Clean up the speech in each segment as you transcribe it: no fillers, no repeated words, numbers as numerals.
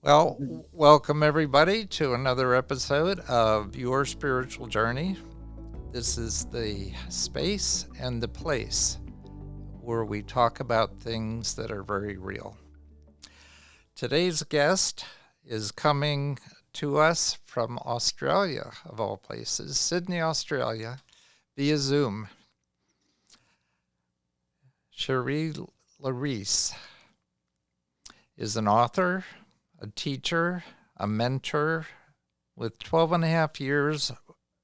Well, welcome everybody to another episode of Your Spiritual Journey. This is the space and the place where we talk about things that are very real. Today's guest is coming to us from Australia, of all places, Sydney, Australia, via Zoom. Sherrie Laryse is an author, a teacher, a mentor with 12 and a half years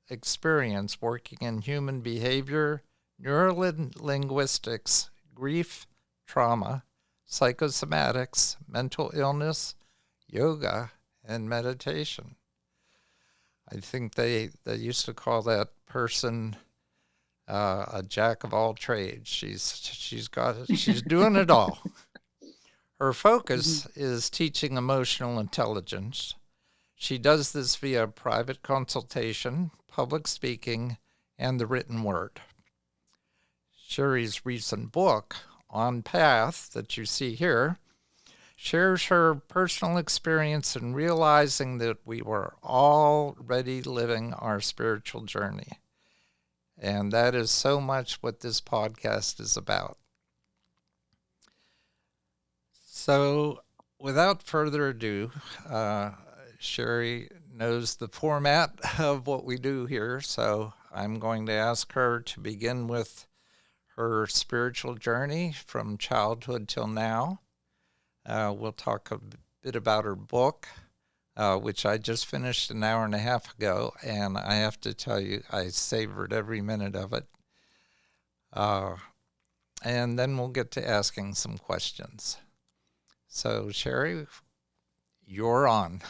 experience working in human behavior, neurolinguistics, grief, trauma, psychosomatics, mental illness, yoga, and meditation. I think they used to call that person a jack of all trades. She's doing it all. Her focus is teaching emotional intelligence. She does this via private consultation, public speaking, and the written word. Sherrie's recent book, On Path, that you see here, shares her personal experience in realizing that we were already living our spiritual journey. And that is so much what this podcast is about. So, without further ado, Sherrie knows the format of what we do here, so I'm going to ask her to begin with her spiritual journey from childhood till now. We'll talk a bit about her book, which I just finished an hour and a half ago, and I have to tell you, I savored every minute of it. And then we'll get to asking some questions. So, Sherrie, you're on.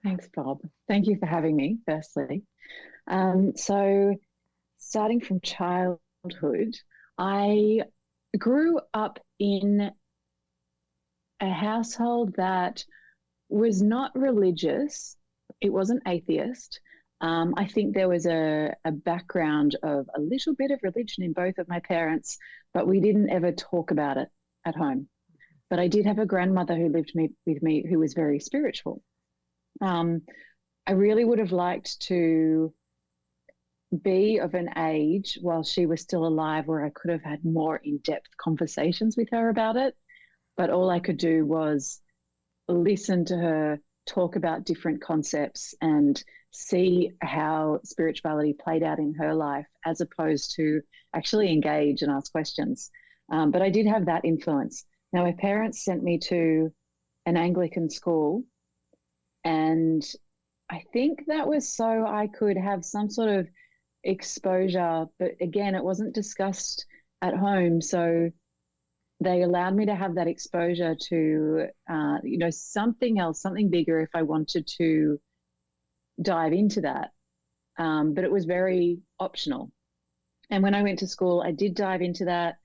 Thanks, Bob. Thank you for having me, firstly. So, starting from childhood, I grew up in a household that was not religious. It wasn't atheist. I think there was a background of a little bit of religion in both of my parents, but we didn't ever talk about it at home. But I did have a grandmother who lived with me who was very spiritual. I really would have liked to be of an age while she was still alive where I could have had more in-depth conversations with her about it. But all I could do was listen to her talk about different concepts and see how spirituality played out in her life as opposed to actually engage and ask questions. But I did have that influence. Now, my parents sent me to an Anglican school, and I think that was so I could have some sort of exposure. But again, it wasn't discussed at home. So they allowed me to have that exposure to, something else, something bigger if I wanted to dive into that. But it was very optional. And when I went to school, I did dive into that.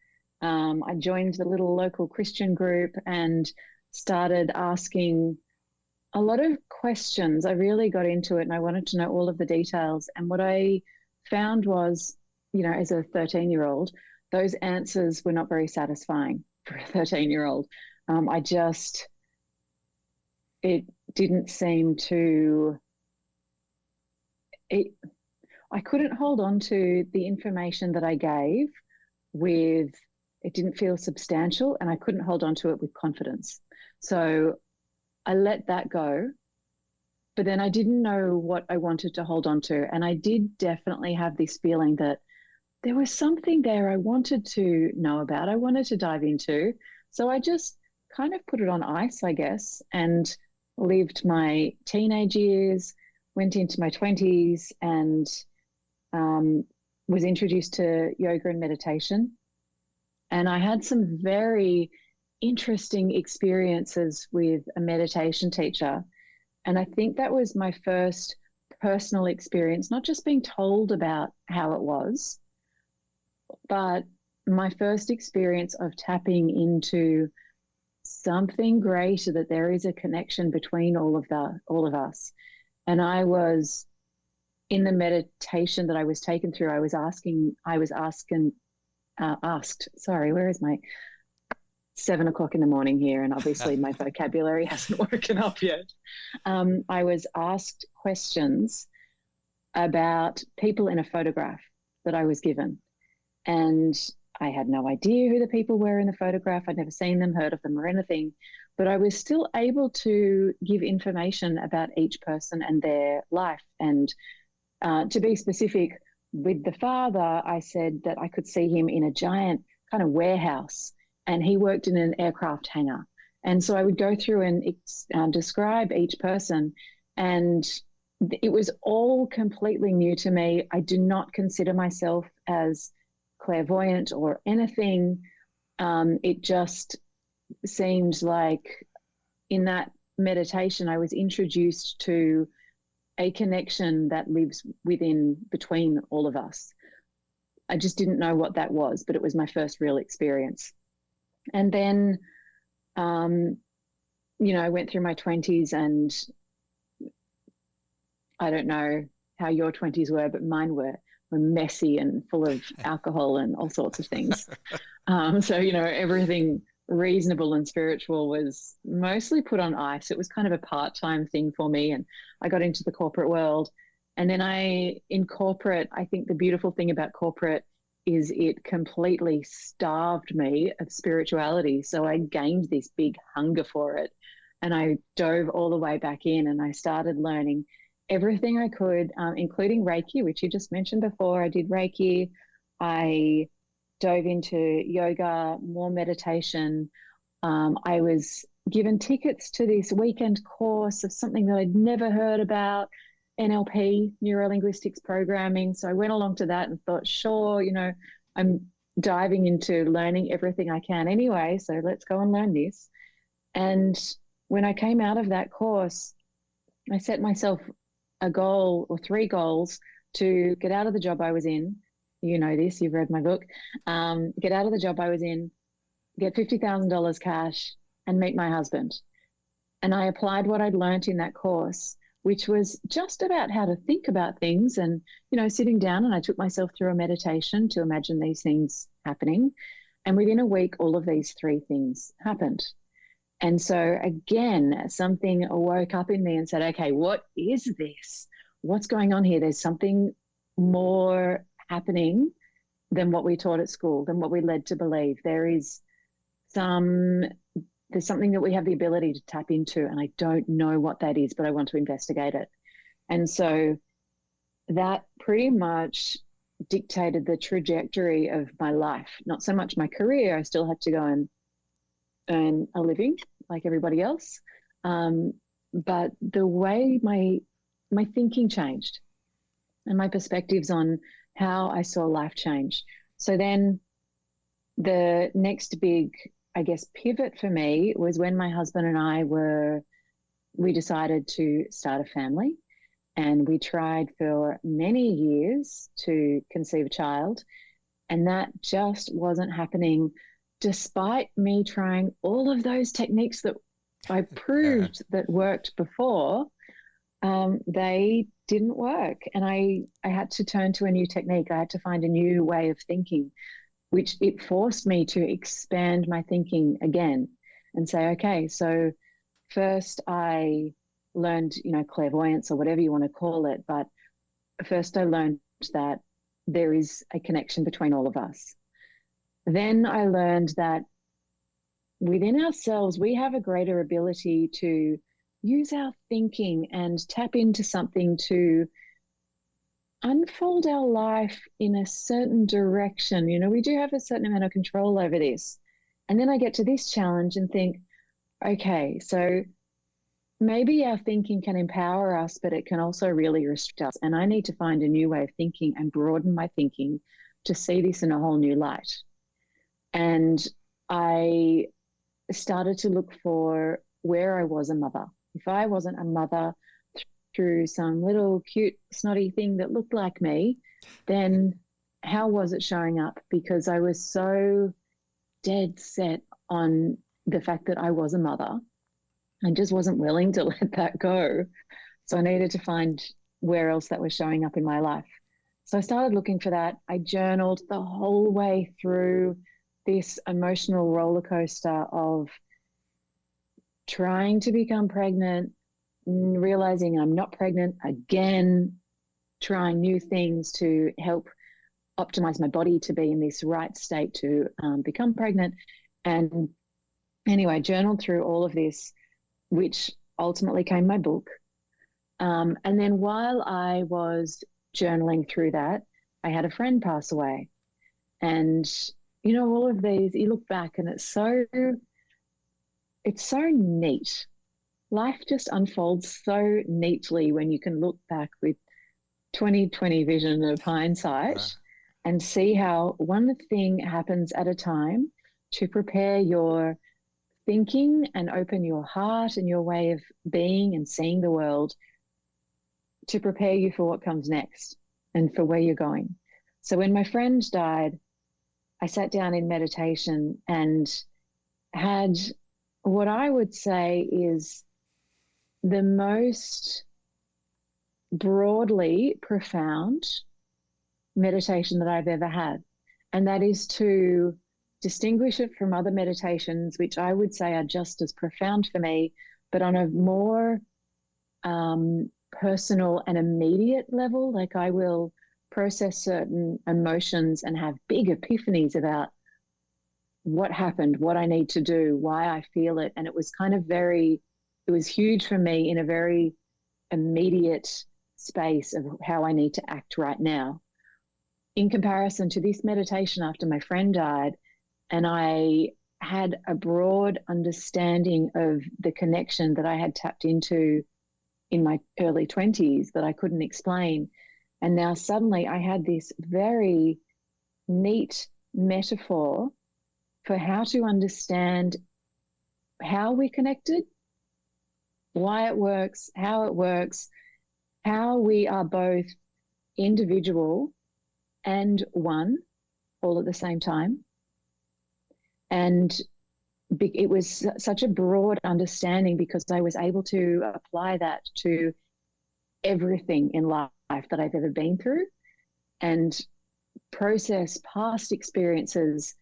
I joined the little local Christian group and started asking a lot of questions. I really got into it and I wanted to know all of the details. And what I found was, as a 13-year-old, those answers were not very satisfying for a 13-year-old. It didn't seem to, I couldn't hold on to the information that I gave with, it didn't feel substantial, and I couldn't hold on to it with confidence. So I let that go, but then I didn't know what I wanted to hold on to. And I did definitely have this feeling that there was something there I wanted to know about, I wanted to dive into. So I just kind of put it on ice, I guess, and lived my teenage years, went into my 20s, and was introduced to yoga and meditation. And I had some very interesting experiences with a meditation teacher. And I think that was my first personal experience, not just being told about how it was, but my first experience of tapping into something greater, that there is a connection between all of us. And I was in the meditation that I was taken through, I was asked, sorry, where is my 7 o'clock in the morning here, and obviously my vocabulary hasn't woken up yet. I was asked questions about people in a photograph that I was given. And I had no idea who the people were in the photograph. I'd never seen them, heard of them, or anything. But I was still able to give information about each person and their life. And to be specific, with the father, I said that I could see him in a giant kind of warehouse, and he worked in an aircraft hangar. And so I would go through and describe each person, and it was all completely new to me. I do not consider myself as clairvoyant or anything. It just seemed like in that meditation, I was introduced to a connection that lives between all of us. I just didn't know what that was, but it was my first real experience. And then, I went through my 20s, and I don't know how your 20s were, but mine were messy and full of alcohol and all sorts of things. So, everything reasonable and spiritual was mostly put on ice. It was kind of a part-time thing for me. And I got into the corporate world. And then in corporate, I think the beautiful thing about corporate is it completely starved me of spirituality. So I gained this big hunger for it. And I dove all the way back in, and I started learning everything I could, including Reiki, which you just mentioned before. I did Reiki. I dove into yoga, more meditation. I was given tickets to this weekend course of something that I'd never heard about, NLP, neuro-linguistics programming. So I went along to that and thought, sure, I'm diving into learning everything I can anyway, so let's go and learn this. And when I came out of that course, I set myself a goal or 3 goals to get out of the job I was in. You know this, you've read my book. Get out of the job I was in, get $50,000 cash, and meet my husband. And I applied what I'd learned in that course, which was just about how to think about things and, sitting down, and I took myself through a meditation to imagine these things happening. And within a week, all of these 3 things happened. And so again, something woke up in me and said, okay, what is this? What's going on here? There's something more happening than what we taught at school, than what we led to believe. There's something that we have the ability to tap into, and I don't know what that is, but I want to investigate it. And so that pretty much dictated the trajectory of my life. Not so much my career. I still had to go and earn a living like everybody else. But the way my thinking changed and my perspectives on how I saw life change. So then the next big, I guess, pivot for me was when my husband and I we decided to start a family, and we tried for many years to conceive a child, and that just wasn't happening. Despite me trying all of those techniques that I proved that worked before, they didn't work. And I had to turn to a new technique. I had to find a new way of thinking, which it forced me to expand my thinking again and say, okay, so first I learned, clairvoyance or whatever you want to call it. But first I learned that there is a connection between all of us. Then I learned that within ourselves, we have a greater ability to use our thinking and tap into something to unfold our life in a certain direction. We do have a certain amount of control over this. And then I get to this challenge and think, okay, so maybe our thinking can empower us, but it can also really restrict us. And I need to find a new way of thinking and broaden my thinking to see this in a whole new light. And I started to look for where I was a mother. If I wasn't a mother through some little cute snotty thing that looked like me, then how was it showing up? Because I was so dead set on the fact that I was a mother and just wasn't willing to let that go. So I needed to find where else that was showing up in my life. So I started looking for that. I journaled the whole way through this emotional roller coaster of trying to become pregnant, realizing I'm not pregnant again, trying new things to help optimize my body to be in this right state to become pregnant. And anyway, I journaled through all of this, which ultimately came my book. And then while I was journaling through that, I had a friend pass away. And, you know, all of these, you look back and it's so neat. Life just unfolds so neatly when you can look back with 2020 vision of hindsight and see how one thing happens at a time to prepare your thinking and open your heart and your way of being and seeing the world to prepare you for what comes next and for where you're going. So when my friend died, I sat down in meditation and had what I would say is the most broadly profound meditation that I've ever had. And that is to distinguish it from other meditations, which I would say are just as profound for me, but on a more personal and immediate level. Like I will process certain emotions and have big epiphanies about what happened, what I need to do, why I feel it. And it was kind of it was huge for me in a very immediate space of how I need to act right now. In comparison to this meditation after my friend died, and I had a broad understanding of the connection that I had tapped into in my early 20s that I couldn't explain. And now suddenly I had this very neat metaphor for how to understand how we're connected, why it works, how we are both individual and one all at the same time. And it was such a broad understanding because I was able to apply that to everything in life that I've ever been through and process past experiences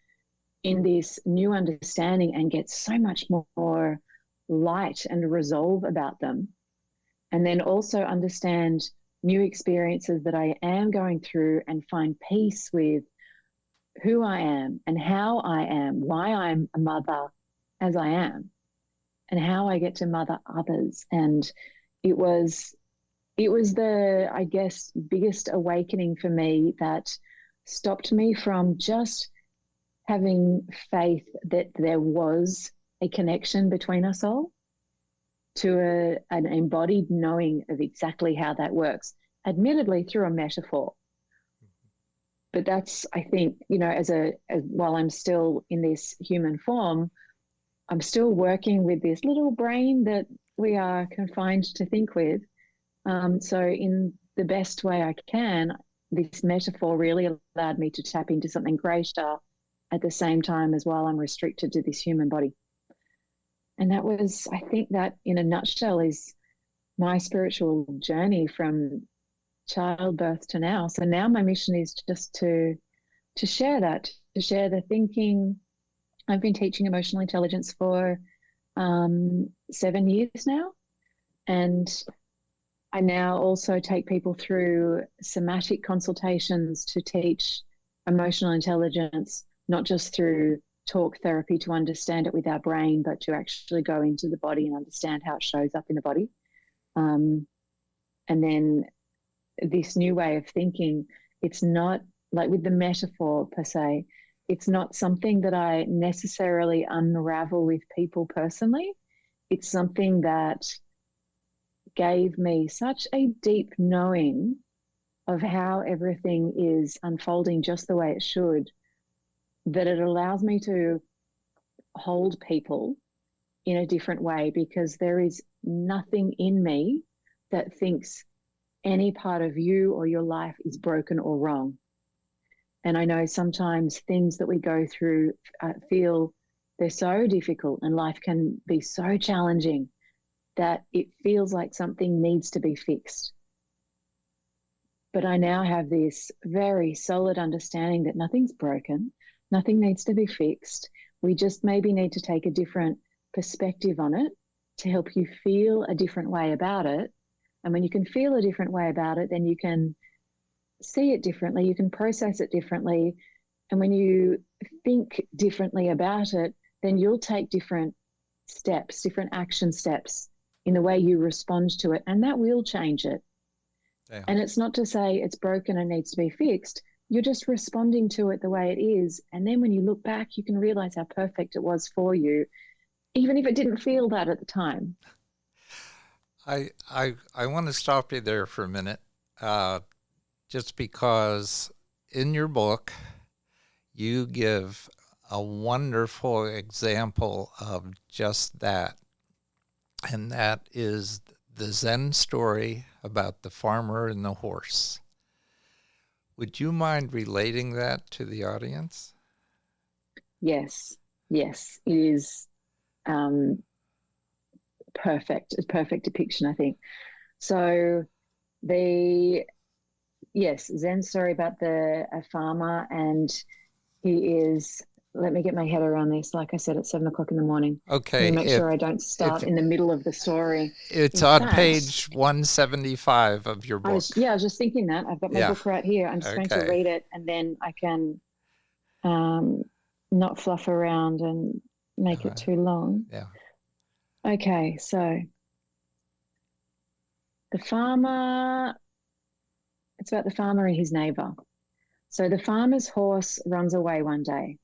in this new understanding and get so much more light and resolve about them. And then also understand new experiences that I am going through and find peace with who I am and how I am, why I'm a mother as I am, and how I get to mother others. And it was the, I guess, biggest awakening for me that stopped me from just having faith that there was a connection between us all to an embodied knowing of exactly how that works, admittedly through a metaphor. But that's, I think, you know, while I'm still in this human form, I'm still working with this little brain that we are confined to think with. So in the best way I can, this metaphor really allowed me to tap into something greater at the same time as while I'm restricted to this human body. And that was, I think that in a nutshell is my spiritual journey from childbirth to now. So now my mission is just to share that, to share the thinking. I've been teaching emotional intelligence for 7 years now. And I now also take people through somatic consultations to teach emotional intelligence, not just through talk therapy to understand it with our brain, but to actually go into the body and understand how it shows up in the body. And then this new way of thinking, it's not like with the metaphor per se, it's not something that I necessarily unravel with people personally. It's something that gave me such a deep knowing of how everything is unfolding just the way it should, that it allows me to hold people in a different way, because there is nothing in me that thinks any part of you or your life is broken or wrong. And I know sometimes things that we go through feel they're so difficult and life can be so challenging that it feels like something needs to be fixed. But I now have this very solid understanding that nothing's broken, Nothing needs to be fixed. We just maybe need to take a different perspective on it to help you feel a different way about it. And when you can feel a different way about it, then you can see it differently, you can process it differently. And when you think differently about it, then you'll take different steps, different action steps in the way you respond to it. And that will change it. Yeah. And it's not to say it's broken and needs to be fixed. You're just responding to it the way it is. And then when you look back, you can realize how perfect it was for you, even if it didn't feel that at the time. I want to stop you there for a minute, just because in your book you give a wonderful example of just that, and that is the Zen story about the farmer and the horse. Would you mind relating that to the audience? Yes, yes, it is perfect. It's perfect depiction, I think. So the yes, Zen story about a farmer, and he is. Let me get my head around this. Like I said, at 7 o'clock in the morning. Let Okay, me make if sure I don't if start in the middle of the story. it's In on fact, page 175 of your book. I was just thinking that I've got my Yeah. book right here. I'm just going to Okay. read it, and then I can um, not fluff around and make it too long. Yeah. Okay, so the farmer. It's about the farmer and his neighbor. So the farmer's horse runs away one day,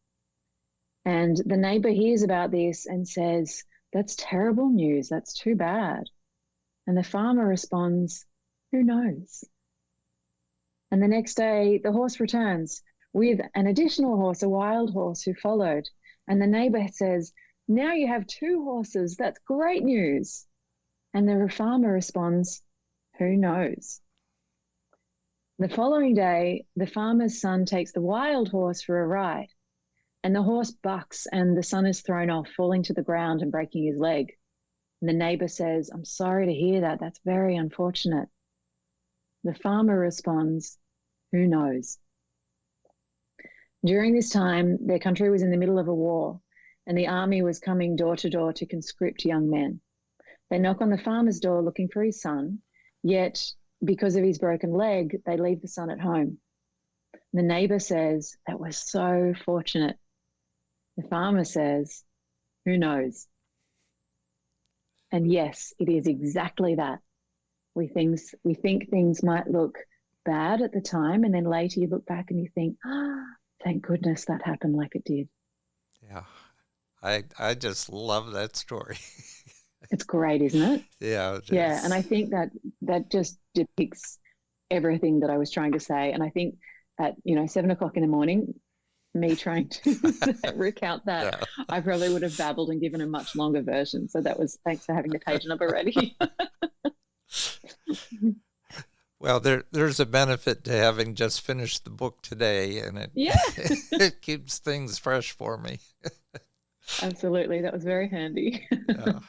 and the neighbor hears about this and says, "That's terrible news. That's too bad." And the farmer responds, "Who knows?" And the next day, the horse returns with an additional horse, a wild horse who followed. And the neighbor says, "Now you have two horses. That's great news." And the farmer responds, "Who knows?" The following day, the farmer's son takes the wild horse for a ride, and the horse bucks, and the son is thrown off, falling to the ground and breaking his leg. And the neighbor says, "I'm sorry to hear that. That's very unfortunate." The farmer responds, "Who knows?" During this time, their country was in the middle of a war, and the army was coming door to door to conscript young men. They knock on the farmer's door looking for his son, yet because of his broken leg, they leave the son at home. The neighbor says, "That was so fortunate." The farmer says, "Who knows?" And yes, it is exactly that. We think things might look bad at the time, and then later you look back and you think, thank goodness that happened like it did. Yeah. I just love that story. It's great, isn't it? Yeah, it Yeah, is. and I think that just depicts everything that I was trying to say. And I think at 7 o'clock in the morning, me trying to recount that, Yeah. I probably would have babbled and given a much longer version. So that was thanks for having the page number ready. Well, there's a benefit to having just finished the book today, and it Yeah, it keeps things fresh for me. absolutely. That was very handy. Yeah.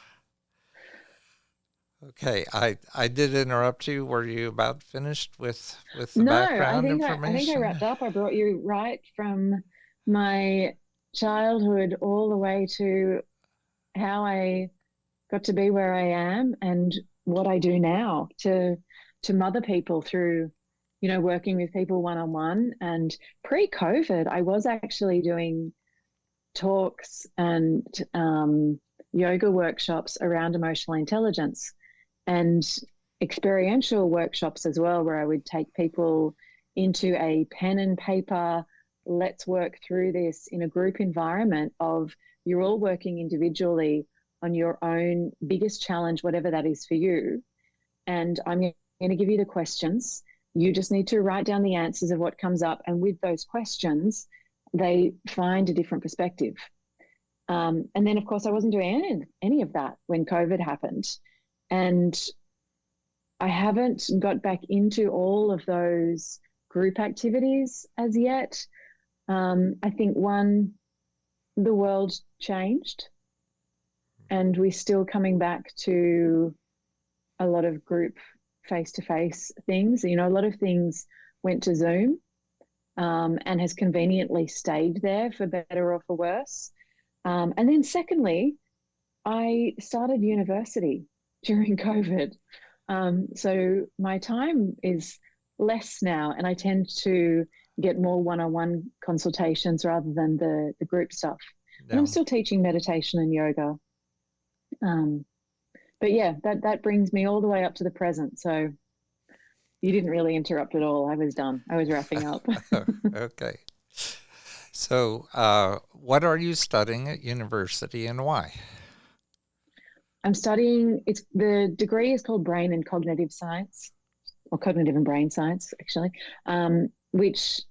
Okay, I did interrupt you. Were you about finished with the No, background I think I information? wrapped up. I brought you right from my childhood all the way to how I got to be where I am and what I do now to mother people through, working with people one on one. And pre-COVID, I was actually doing talks and yoga workshops around emotional intelligence and experiential workshops as well, where I would take people into a pen and paper, let's work through this in a group environment of you're all working individually on your own biggest challenge, whatever that is for you. And I'm going to give you the questions. You just need to write down the answers of what comes up. And with those questions, they find a different perspective. And then, of course, I wasn't doing any of that when COVID happened. And I haven't got back into all of those group activities as yet. I think the world changed and we're still coming back to a lot of group face-to-face things. A lot of things went to Zoom, and has conveniently stayed there for better or for worse. And then secondly, I started university during COVID. So my time is less now, and I tend to get more one-on-one consultations rather than the group stuff. And I'm Yeah. still teaching meditation and yoga. Um, but yeah, that brings me all the way up to the present. So you didn't really interrupt at all. I was done. I was wrapping up. Okay. So, what are you studying at university and why? I'm studying, it's the degree is called Brain and Cognitive Science, or Cognitive and Brain Science, actually, which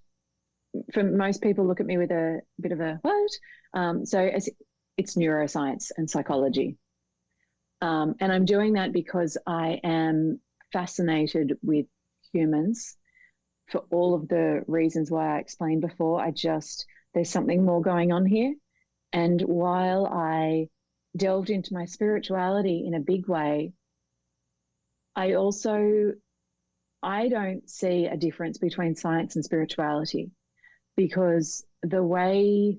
for most people look at me with a bit of a what? It's neuroscience and psychology. And I'm doing that because I am fascinated with humans for all of the reasons why I explained before. There's something more going on here. And while I delved into my spirituality in a big way, I don't see a difference between science and spirituality, because the way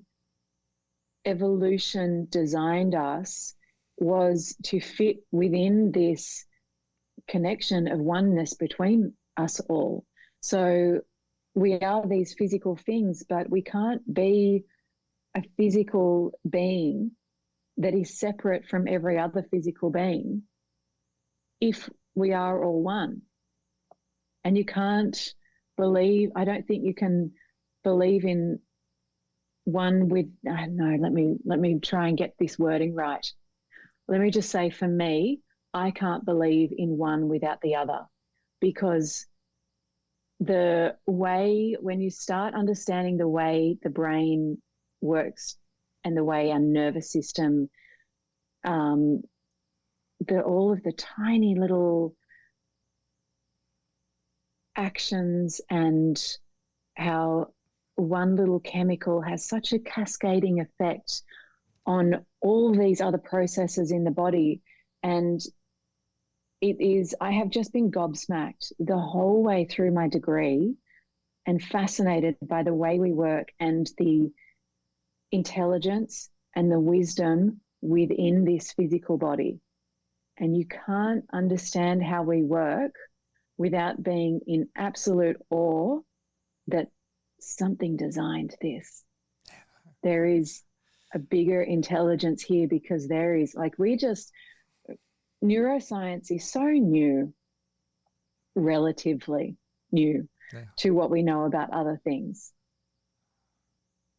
evolution designed us was to fit within this connection of oneness between us all. So we are these physical things, but we can't be a physical being that is separate from every other physical being if we are all one. And you can't I don't think you can believe in one with, no, let me try and get this wording right. Let me just say, for me, I can't believe in one without the other, because when you start understanding the way the brain works and the way our nervous system, all of the tiny little actions and how one little chemical has such a cascading effect on all these other processes in the body. And I have just been gobsmacked the whole way through my degree and fascinated by the way we work and the intelligence and the wisdom within this physical body. And you can't understand how we work without being in absolute awe that something designed this. There is a bigger intelligence here, because there is, neuroscience is so new, relatively new, to what we know about other things.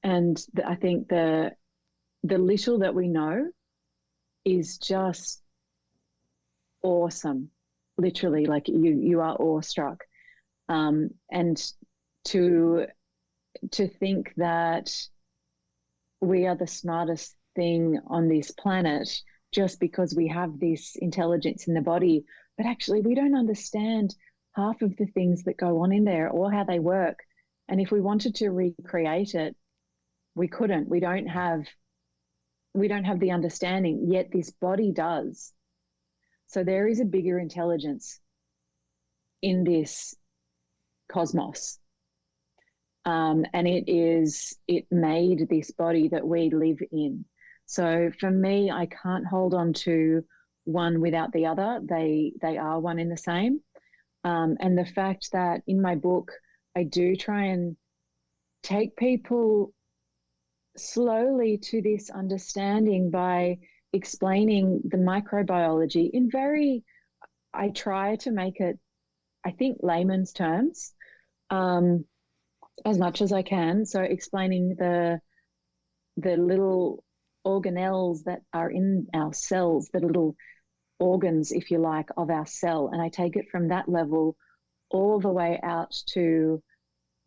And I think the little that we know is just awesome. Literally, like you are awestruck. And to think that we are the smartest thing on this planet just because we have this intelligence in the body, but actually we don't understand half of the things that go on in there or how they work. And if we wanted to recreate it, we couldn't. We don't have the understanding, yet this body does. So there is a bigger intelligence in this cosmos. And it made this body that we live in. So for me, I can't hold on to one without the other. They are one in the same. And the fact that in my book, I do try and take people slowly to this understanding by explaining the microbiology I try to make it, I think, layman's terms, as much as I can. So explaining the little organelles that are in our cells, the little organs, if you like, of our cell. And I take it from that level all the way out to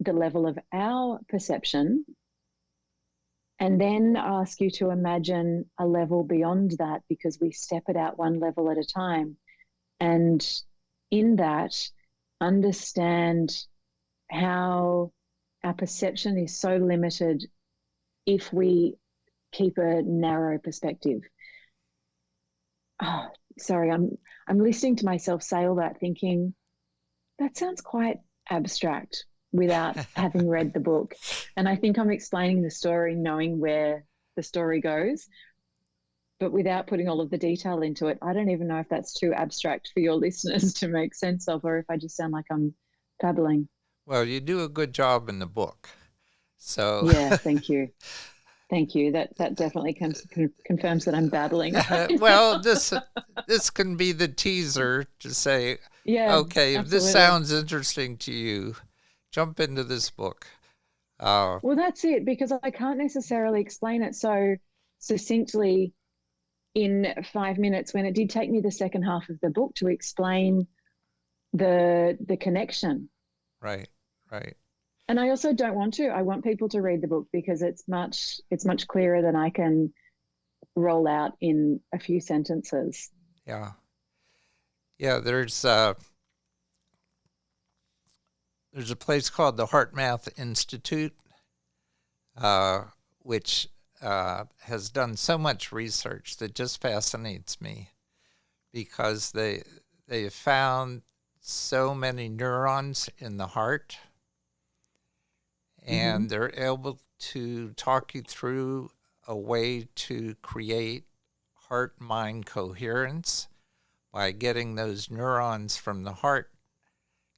the level of our perception, and then ask you to imagine a level beyond that, because we step it out one level at a time. And in that, understand how our perception is so limited if we keep a narrow perspective. Oh, sorry, I'm listening to myself say all that, thinking that sounds quite abstract. without having read the book. And I think I'm explaining the story knowing where the story goes, but without putting all of the detail into it. I don't even know if that's too abstract for your listeners to make sense of, or if I just sound like I'm babbling. Well, you do a good job in the book. So Yeah, thank you. Thank you. That definitely confirms that I'm babbling right well, now. this can be the teaser to say, Yeah, okay, if this absolutely. sounds interesting to you, jump into this book. Uh, Well, that's it, because I can't necessarily explain it so succinctly in 5 minutes when it did take me the second half of the book to explain the connection. right, right. And I also don't want to. I want people to read the book because it's much clearer than I can roll out in a few sentences. Yeah. Yeah, there's a place called the Heart Math Institute, uh, which has done so much research that just fascinates me because they have found so many neurons in the heart, Mm-hmm. and they're able to talk you through a way to create heart-mind coherence by getting those neurons from the heart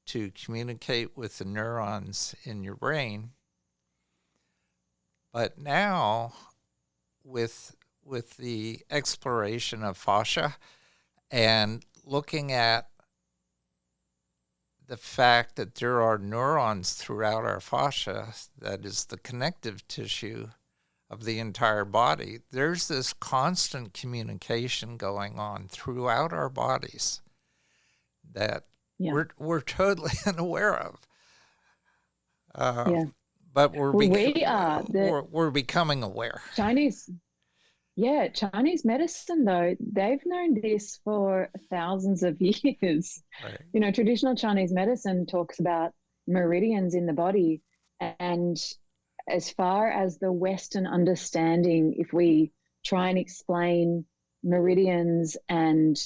to communicate with the neurons in your brain. But now, with the exploration of fascia and looking at the fact that there are neurons throughout our fascia, that is the connective tissue of the entire body, there's this constant communication going on throughout our bodies that Yeah. we're totally unaware of. Uh, Yeah. but Well, we are the we're becoming aware. Chinese. Yeah, Chinese medicine, though, they've known this for thousands of years. Right. Traditional Chinese medicine talks about meridians in the body. And as far as the Western understanding, if we try and explain meridians and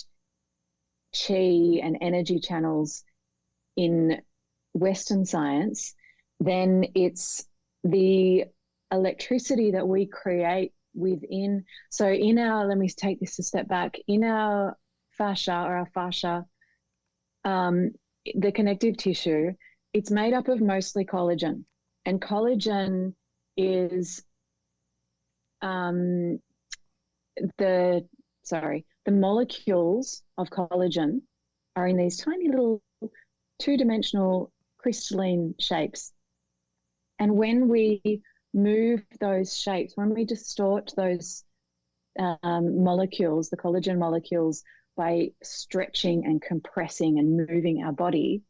chi and energy channels in Western science, then it's the electricity that we create within. So, let me take this a step back. In our fascia, um, the connective tissue, it's made up of mostly collagen. And collagen is um, the molecules of collagen are in these tiny little two-dimensional crystalline shapes. And when we move those shapes, when we distort those molecules, the collagen molecules, by stretching and compressing and moving our body,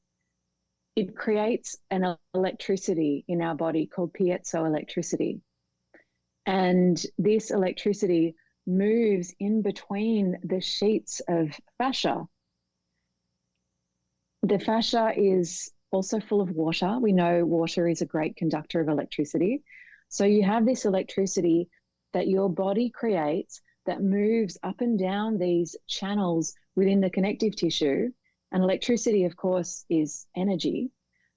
it creates an electricity in our body called piezoelectricity. And this electricity moves in between the sheets of fascia. The fascia is also full of water. We know water is a great conductor of electricity. So you have this electricity that your body creates that moves up and down these channels within the connective tissue. And electricity, of course, is energy.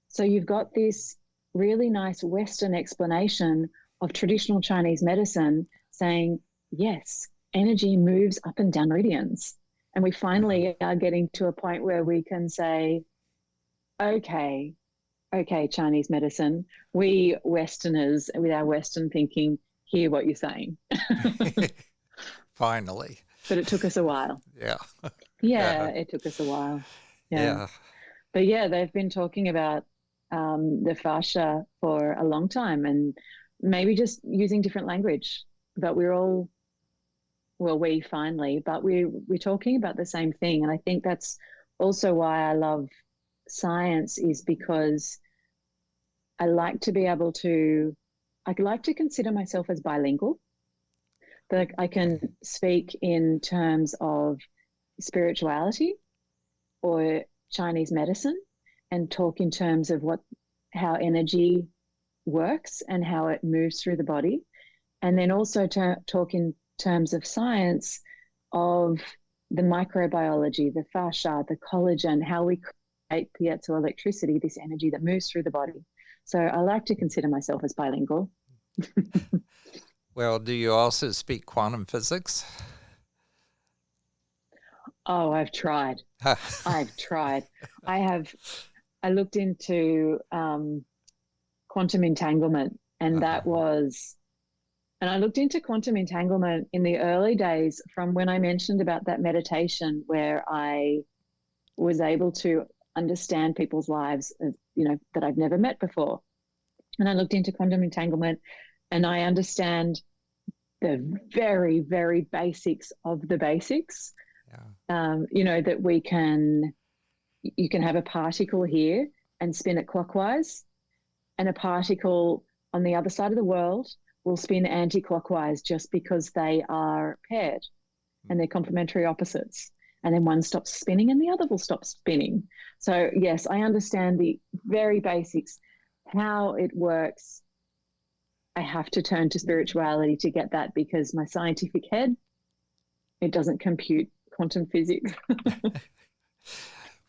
So you've got this really nice Western explanation of traditional Chinese medicine saying, yes, energy moves up and down meridians. And we finally are getting to a point where we can say, okay, Chinese medicine, we Westerners with our Western thinking hear what you're saying. Finally. But it took us a while. Yeah. Yeah, Yeah. it took us a while. Yeah. Yeah. But yeah, they've been talking about the fascia for a long time and maybe just using different language. But we're all, well, we finally, but we're talking about the same thing. And I think that's also why I love science, is because I like to be able to, I'd like to consider myself as bilingual. That I can Okay. speak in terms of spirituality or Chinese medicine and talk in terms of how energy works and how it moves through the body. And then also talk in terms of science of the microbiology, the fascia, the collagen, how we create piezoelectricity, this energy that moves through the body. So I like to consider myself as bilingual. Well, do you also speak quantum physics? Oh, I've tried. I've tried. I have. I looked into quantum entanglement, and Uh-huh. that was. And I looked into quantum entanglement in the early days from when I mentioned about that meditation where I was able to understand people's lives, that I've never met before. And I looked into quantum entanglement, and I understand the very, very basics of the basics. Yeah. That you can have a particle here and spin it clockwise, and a particle on the other side of the world will spin anti-clockwise just because they are paired and they're complementary opposites. And then one stops spinning and the other will stop spinning. So yes, I understand the very basics, how it works. I have to turn to spirituality to get that because my scientific head, it doesn't compute quantum physics.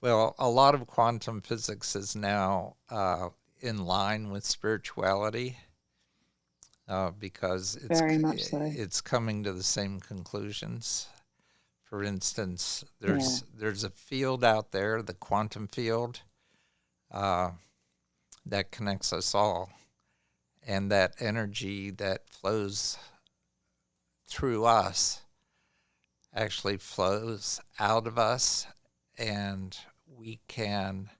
Well, a lot of quantum physics is now in line with spirituality because Very much so. it's coming to the same conclusions. For instance, Yeah. there's a field out there, the quantum field, uh, that connects us all, and that energy that flows through us actually flows out of us, and we can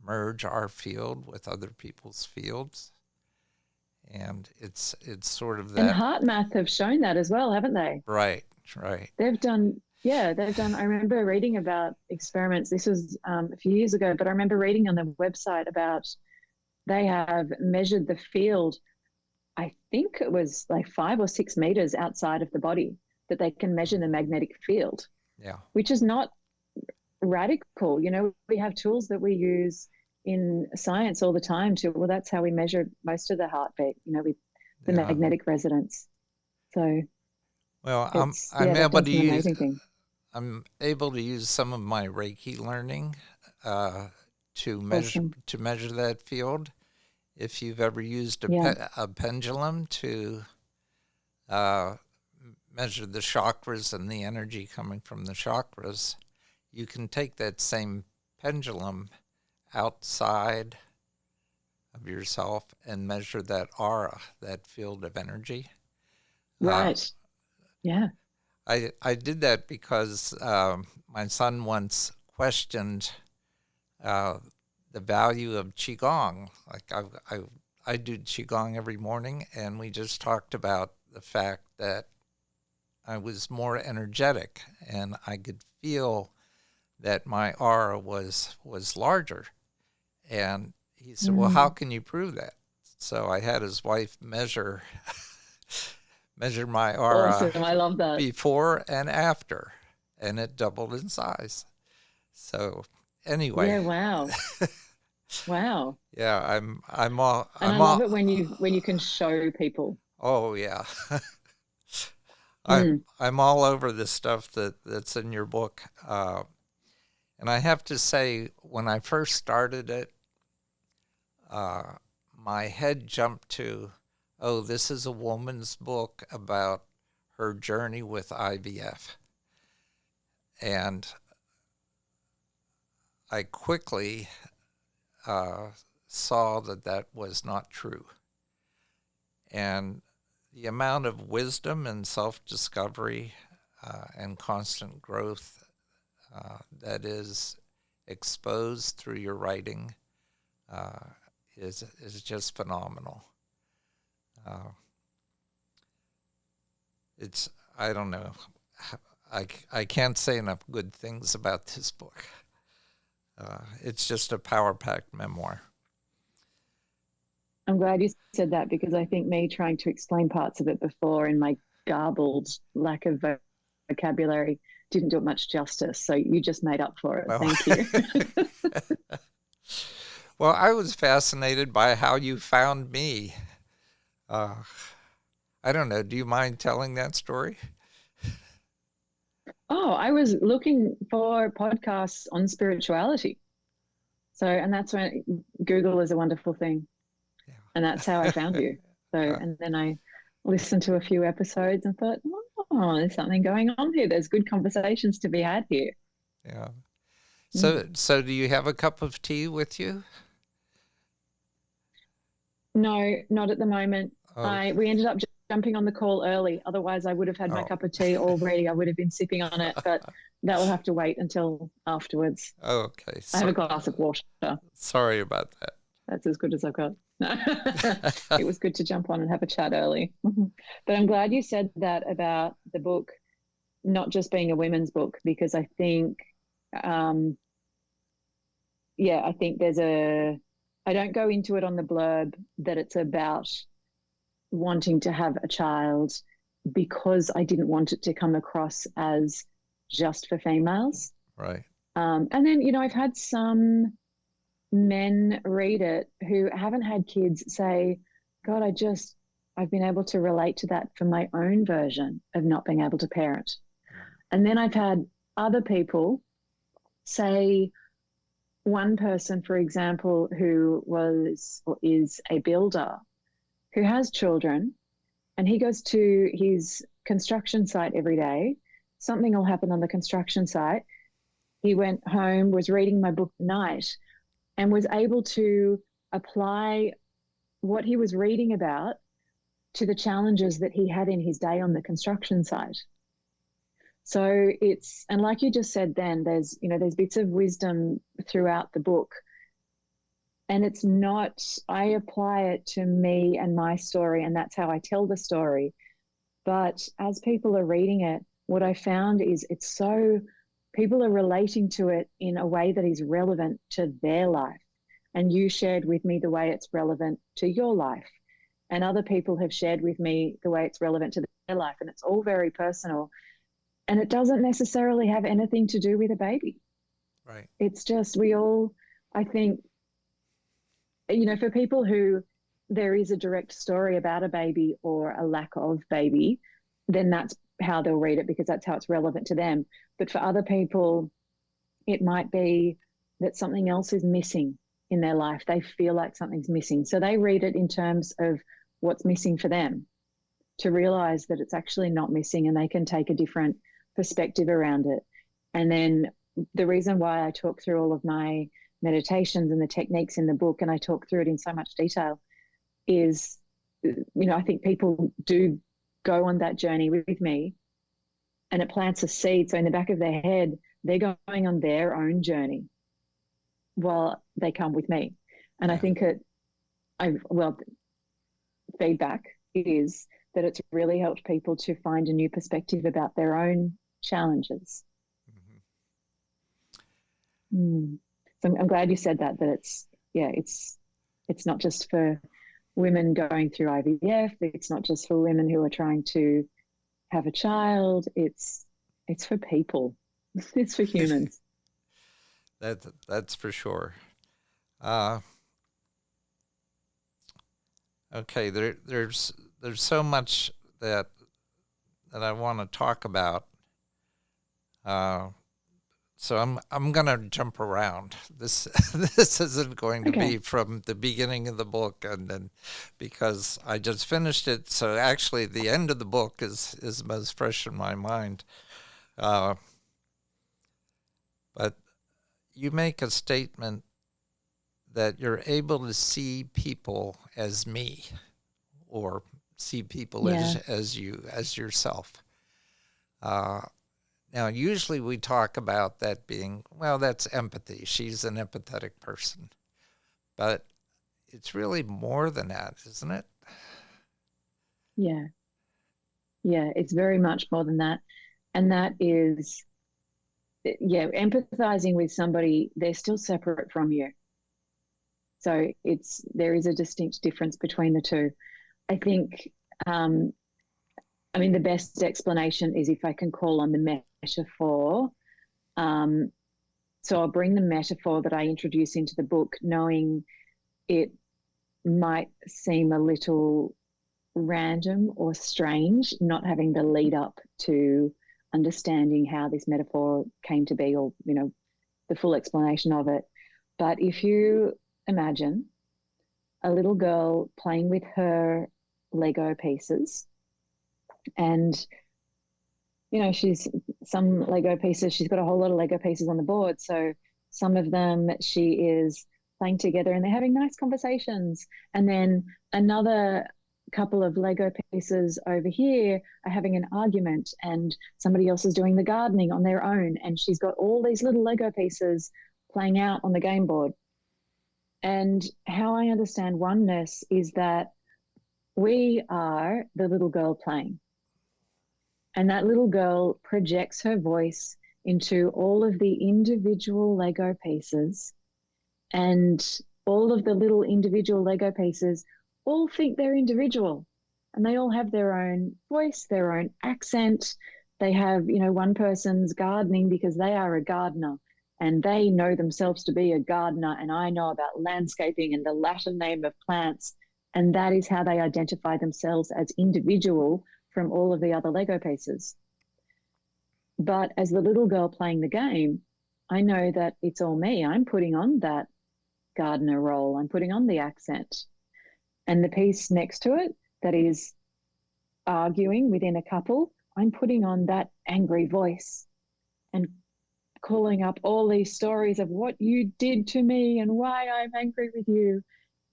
merge our field with other people's fields. And it's sort of And that. Heart Math have shown that as well, haven't they? Right, right. They've done. I remember reading about experiments. This was a few years ago, but I remember reading on the website about they have measured the field. I think it was like 5 or 6 meters outside of the body that they can measure the magnetic field, Yeah, which is not radical. We have tools that we use in science all the time well, that's how we measure most of the heartbeat, with the yeah. magnetic resonance. So Well, yeah, they've done some amazing things. I'm able to use some of my Reiki learning uh, Awesome. to measure that field. If you've ever used Yeah. a pendulum to uh, measure the chakras and the energy coming from the chakras, you can take that same pendulum outside of yourself and measure that aura, that field of energy. Uh, Right. Yeah. I did that because my son once questioned uh, the value of qigong. Like I do qigong every morning, and we just talked about the fact that I was more energetic, and I could feel that my aura was larger. And he said, "Well, how Mm. can you prove that?" So I had his wife measure my aura Awesome. I love that. before and after, and it doubled in size. So anyway, Yeah. Wow. Wow. yeah, And I I'm love all it when you can show people. oh yeah. Mm. I'm all over this stuff that's in your book. And I have to say, when I first started it, uh, my head jumped to, oh, this is a woman's book about her journey with IVF. And I quickly uh, saw that that was not true. And the amount of wisdom and self discovery and constant growth that is exposed through your writing uh, is just phenomenal. Uh, it's I don't know. I can't say enough good things about this book. It's just a power packed memoir. I'm glad you said that because I think me trying to explain parts of it before in my garbled lack of vocabulary didn't do it much justice. So you just made up for it. Well, Thank you. well, I was fascinated by how you found me. Uh, I don't know. Do you mind telling that story? Oh, I was looking for podcasts on spirituality. So, and that's when Google is a wonderful thing. And that's how I found you. So, Uh, and then I listened to a few episodes and thought, oh, there's something going on here. There's good conversations to be had here. yeah. Mm. So do you have a cup of tea with you? No, not at the moment. Okay. We ended up jumping on the call early. Otherwise, I would have had my Oh, cup of tea already. I would have been sipping on it, but that will have to wait until afterwards. okay. I have a glass of water. Sorry about That's as good as I've got. that. It was good to jump on and have a chat early. But I'm glad you said that about the book not just being a women's book, because I think, um, yeah, I think I don't go into it on the blurb that it's about wanting to have a child because I didn't want it to come across as just for females. Right. And then, I've had some men read it who haven't had kids say, God, I've been able to relate to that for my own version of not being able to parent. And then I've had other people say, one person, for example, who was or is a builder who has children, and he goes to his construction site every day. Something will happen on the construction site. He went home, was reading my book at night, and was able to apply what he was reading about to the challenges that he had in his day on the construction site. So and like you just said then, there's bits of wisdom throughout the book. And it's not, I apply it to me and my story, and that's how I tell the story. But as people are reading it, what I found is people are relating to it in a way that is relevant to their life. And you shared with me the way it's relevant to your life. And other people have shared with me the way it's relevant to their life. And it's all very personal. And it doesn't necessarily have anything to do with a baby. Right. It's just, I think, for people who there is a direct story about a baby or a lack of baby, then that's how they'll read it because that's how it's relevant to them. But for other people, it might be that something else is missing in their life. They feel like something's missing. So they read it in terms of what's missing for them, to realize that it's actually not missing and they can take a different perspective around it. And then the reason why I talk through all of my meditations and the techniques in the book, and I talk through it in so much detail, is, I think people do go on that journey with me, and it plants a seed. So in the back of their head, they're going on their own journey while they come with me. And I Yeah. think feedback is that it's really helped people to find a new perspective about their own challenges. So I'm glad you said that it's not just for women going through IVF. It's not just for women who are trying to have a child. It's for people. It's for humans. That's for sure. Okay, there's so much that I want to talk about. So I'm gonna jump around. This this isn't going to Okay. be from the beginning of the book, and then because I just finished it. So actually, the end of the book is most fresh in my mind. But you make a statement that you're able to see people as me, or see people Yeah. as you, as yourself. Now, usually we talk about that being, well, that's empathy. She's an empathetic person. But it's really more than that, isn't it? Yeah. Yeah. It's very much more than that. And that is, empathizing with somebody, they're still separate from you. So there is a distinct difference between the two. I think, the best explanation is if I can call on the metaphor. So I'll bring the metaphor that I introduce into the book, knowing it might seem a little random or strange, not having the lead up to understanding how this metaphor came to be, or, the full explanation of it. But if you imagine a little girl playing with her Lego pieces. And, she's some Lego pieces, she's got a whole lot of Lego pieces on the board. So some of them she is playing together and they're having nice conversations. And then another couple of Lego pieces over here are having an argument, and somebody else is doing the gardening on their own. And she's got all these little Lego pieces playing out on the game board. And how I understand oneness is that we are the little girl playing. And that little girl projects her voice into all of the individual Lego pieces. And all of the little individual Lego pieces all think they're individual. And they all have their own voice, their own accent. They have, one person's gardening because they are a gardener and they know themselves to be a gardener. And I know about landscaping and the Latin name of plants. And that is how they identify themselves as individual from all of the other Lego pieces. But as the little girl playing the game, I know that it's all me. I'm putting on that gardener role. I'm putting on the accent. And the piece next to it that is arguing within a couple, I'm putting on that angry voice and calling up all these stories of what you did to me and why I'm angry with you.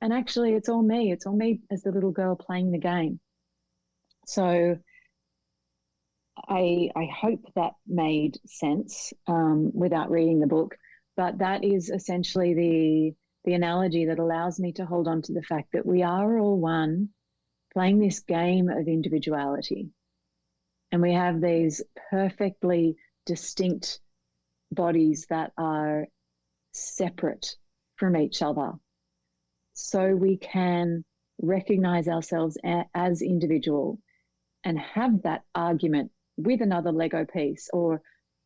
And actually, it's all me. It's all me as the little girl playing the game. So I hope that made sense without reading the book. But that is essentially the analogy that allows me to hold on to the fact that we are all one, playing this game of individuality. And we have these perfectly distinct bodies that are separate from each other. So we can recognize ourselves as individual and have that argument with another Lego piece, or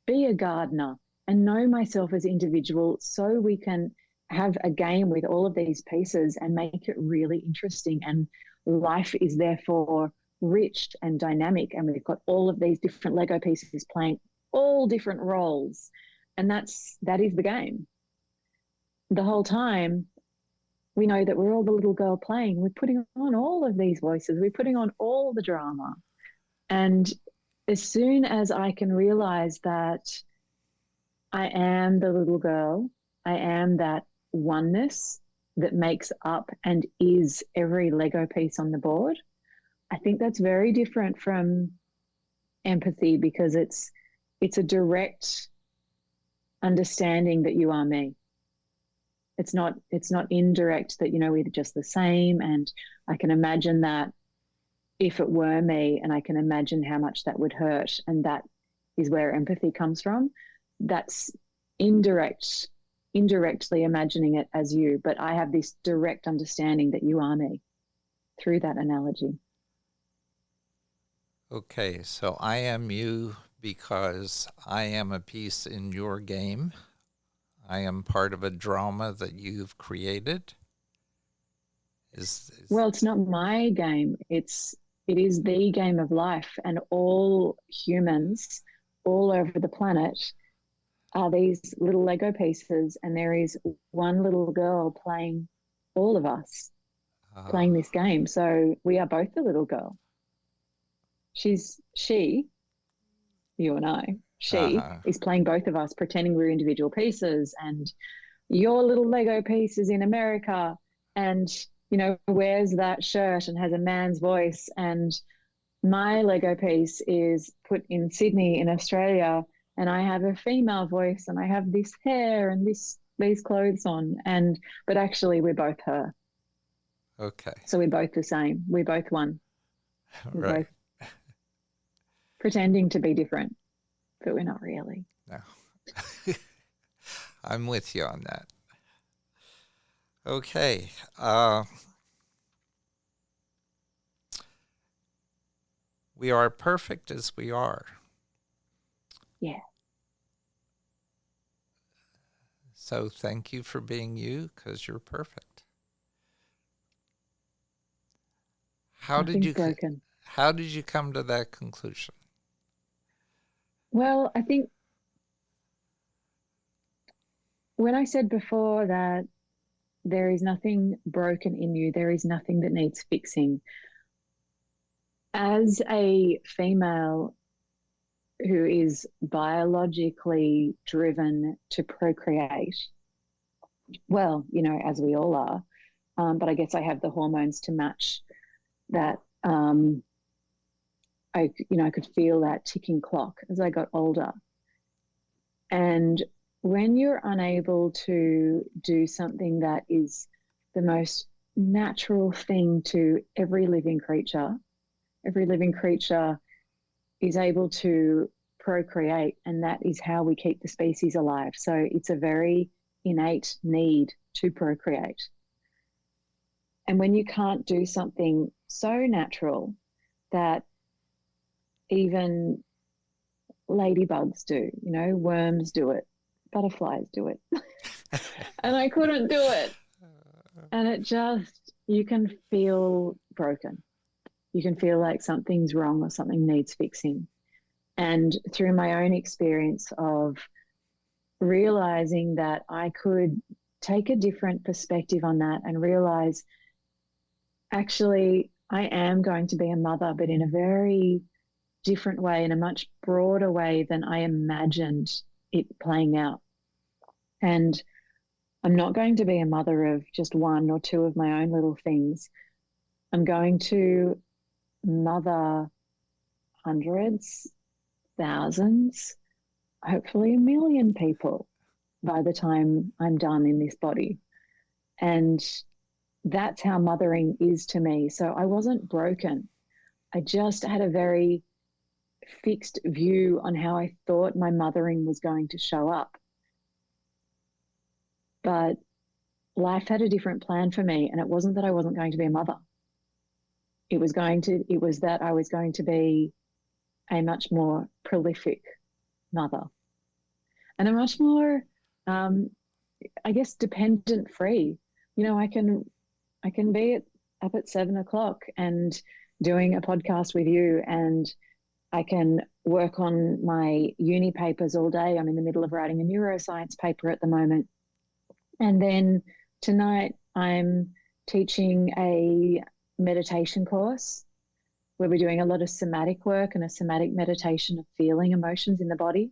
be a gardener and know myself as individual, so we can have a game with all of these pieces and make it really interesting. And life is therefore rich and dynamic. And we've got all of these different Lego pieces playing all different roles. And that is the game. The whole time, we know that we're all the little girl playing. We're putting on all of these voices. We're putting on all the drama. And as soon as I can realize that I am the little girl, I am that oneness that makes up and is every Lego piece on the board, I think that's very different from empathy, because it's a direct understanding that you are me. It's not indirect that, we're just the same. And I can imagine that if it were me, and I can imagine how much that would hurt. And that is where empathy comes from. That's indirectly imagining it as you, but I have this direct understanding that you are me through that analogy. Okay, so I am you because I am a piece in your game. I am part of a drama that you've created. Well, it's not my game. It is the game of life, and all humans all over the planet are these little Lego pieces, and there is one little girl playing all of us, playing this game. So we are both the little girl. You and I, she is playing both of us, pretending we're individual pieces. And your little Lego piece is in America and, wears that shirt and has a man's voice. And my Lego piece is put in Sydney in Australia, and I have a female voice and I have this hair and these clothes on. But actually we're both her. Okay. So we're both the same. We're both one. We're right. both pretending to be different, but we're not really. No. I'm with you on that. Okay. We are perfect as we are. Yeah. So thank you for being you, because you're perfect. How did you come to that conclusion? Well, I think when I said before that there is nothing broken in you. There is nothing that needs fixing. As a female who is biologically driven to procreate, well, as we all are, but I guess I have the hormones to match that. I could feel that ticking clock as I got older. And when you're unable to do something that is the most natural thing to every living creature is able to procreate, and that is how we keep the species alive. So it's a very innate need to procreate. And when you can't do something so natural that even ladybugs do, worms do it, butterflies do it, and I couldn't do it. And you can feel broken. You can feel like something's wrong or something needs fixing. And through my own experience of realizing that I could take a different perspective on that and realize, actually, I am going to be a mother, but in a very different way, in a much broader way than I imagined it playing out. And I'm not going to be a mother of just one or two of my own little things. I'm going to mother hundreds, thousands, hopefully 1 million people by the time I'm done in this body. And that's how mothering is to me. So I wasn't broken. I just had a very fixed view on how I thought my mothering was going to show up. But life had a different plan for me, and it wasn't that I wasn't going to be a mother. It was that I was going to be a much more prolific mother and a much more, I guess, dependent free. I can be up at 7:00 and doing a podcast with you, and I can work on my uni papers all day. I'm in the middle of writing a neuroscience paper at the moment. And then tonight I'm teaching a meditation course where we're doing a lot of somatic work and a somatic meditation of feeling emotions in the body.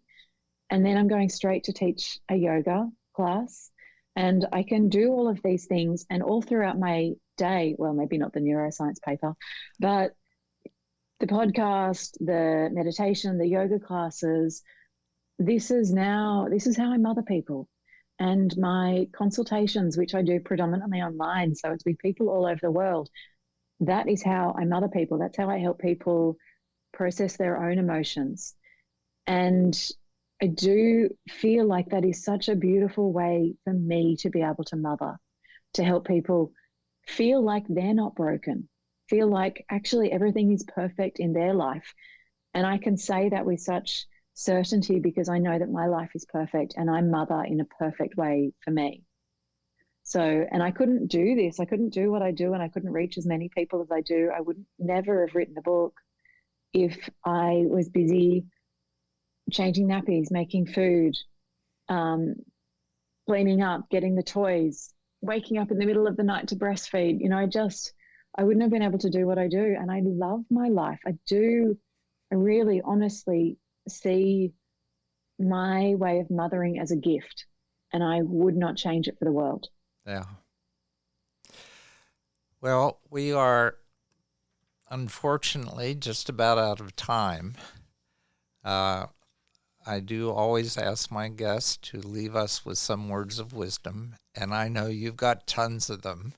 And then I'm going straight to teach a yoga class. And I can do all of these things, and all throughout my day, well, maybe not the neuroscience paper, but the podcast, the meditation, the yoga classes, this is how I mother people. And my consultations, which I do predominantly online, so it's with people all over the world, that is how I mother people. That's how I help people process their own emotions. And I do feel like that is such a beautiful way for me to be able to mother, to help people feel like they're not broken, feel like actually everything is perfect in their life. And I can say that with such certainty because I know that my life is perfect and I mother in a perfect way for me. So, and I couldn't do this. I couldn't do what I do, and I couldn't reach as many people as I do. I would never have written a book if I was busy changing nappies, making food, cleaning up, getting the toys, waking up in the middle of the night to breastfeed. I wouldn't have been able to do what I do. And I love my life. I really honestly see my way of mothering as a gift, and I would not change it for the world. Yeah. Well, we are unfortunately just about out of time. I do always ask my guests to leave us with some words of wisdom, and I know you've got tons of them.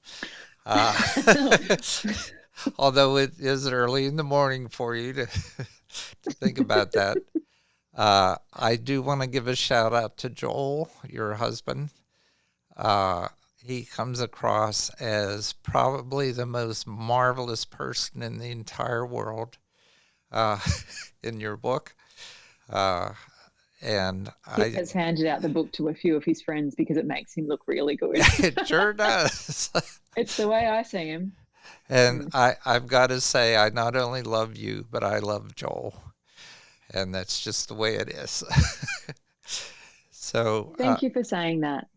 Although it is early in the morning for you to think about that. I do want to give a shout out to Joel, your husband. He comes across as probably the most marvelous person in the entire world in your book. And he has handed out the book to a few of his friends because it makes him look really good. It sure does. It's the way I see him. And I've got to say, I not only love you, but I love Joel. And that's just the way it is. So thank you for saying that.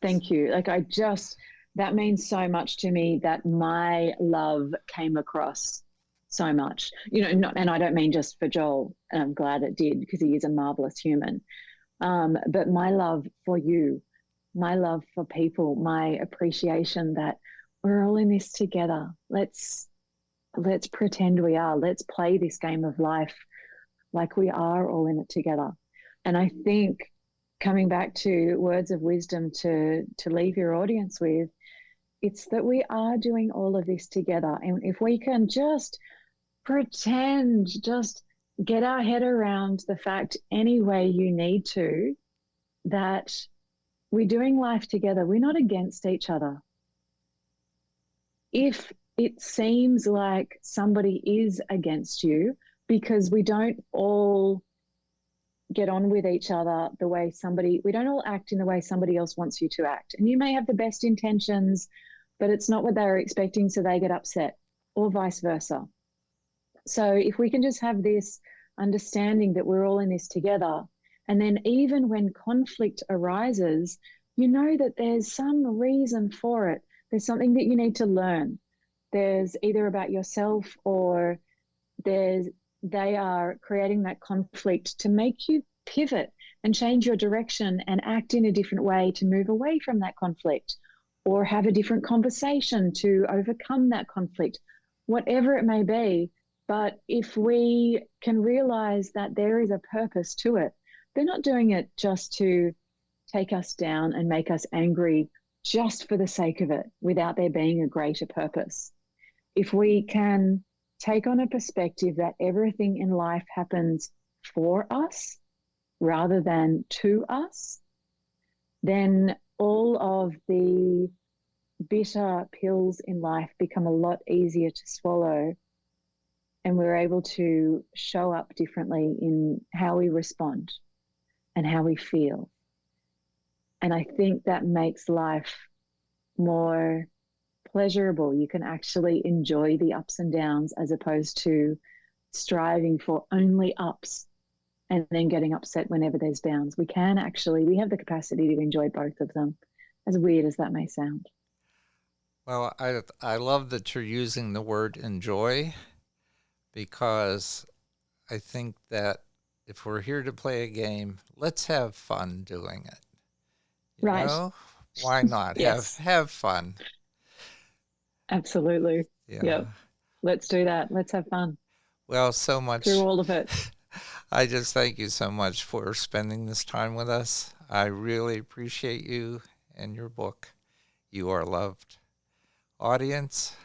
Thank you. Like, that means so much to me that my love came across so much, and I don't mean just for Joel, and I'm glad it did because he is a marvelous human. But my love for you, my love for people, my appreciation that we're all in this together. Let's pretend we are. Let's play this game of life like we are all in it together. And I think, coming back to words of wisdom to leave your audience with, it's that we are doing all of this together. And if we can just pretend, just get our head around the fact any way you need to, that we're doing life together. We're not against each other. If it seems like somebody is against you because we don't all get on with each other the way we don't all act in the way somebody else wants you to act. And you may have the best intentions, but it's not what they were expecting, so they get upset, or vice versa. So if we can just have this understanding that we're all in this together, and then even when conflict arises, you know that there's some reason for it. There's something that you need to learn. There's either about yourself, or they are creating that conflict to make you pivot and change your direction and act in a different way to move away from that conflict, or have a different conversation to overcome that conflict, whatever it may be. But if we can realize that there is a purpose to it, they're not doing it just to take us down and make us angry just for the sake of it, without there being a greater purpose. If we can take on a perspective that everything in life happens for us rather than to us, then all of the bitter pills in life become a lot easier to swallow, and we're able to show up differently in how we respond and how we feel. And I think that makes life more pleasurable. You can actually enjoy the ups and downs, as opposed to striving for only ups and then getting upset whenever there's downs. We have the capacity to enjoy both of them, as weird as that may sound. Well, I love that you're using the word enjoy, because I think that if we're here to play a game, let's have fun doing it. Right. Why not? Yes. Have fun. Absolutely. Yeah. Yep. Let's do that. Let's have fun. Well, so much. Through all of it. I just thank you so much for spending this time with us. I really appreciate you and your book. You are loved. Audience,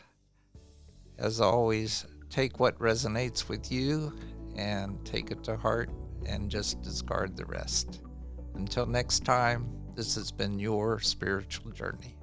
as always, take what resonates with you and take it to heart, and just discard the rest. Until next time, this has been your spiritual journey.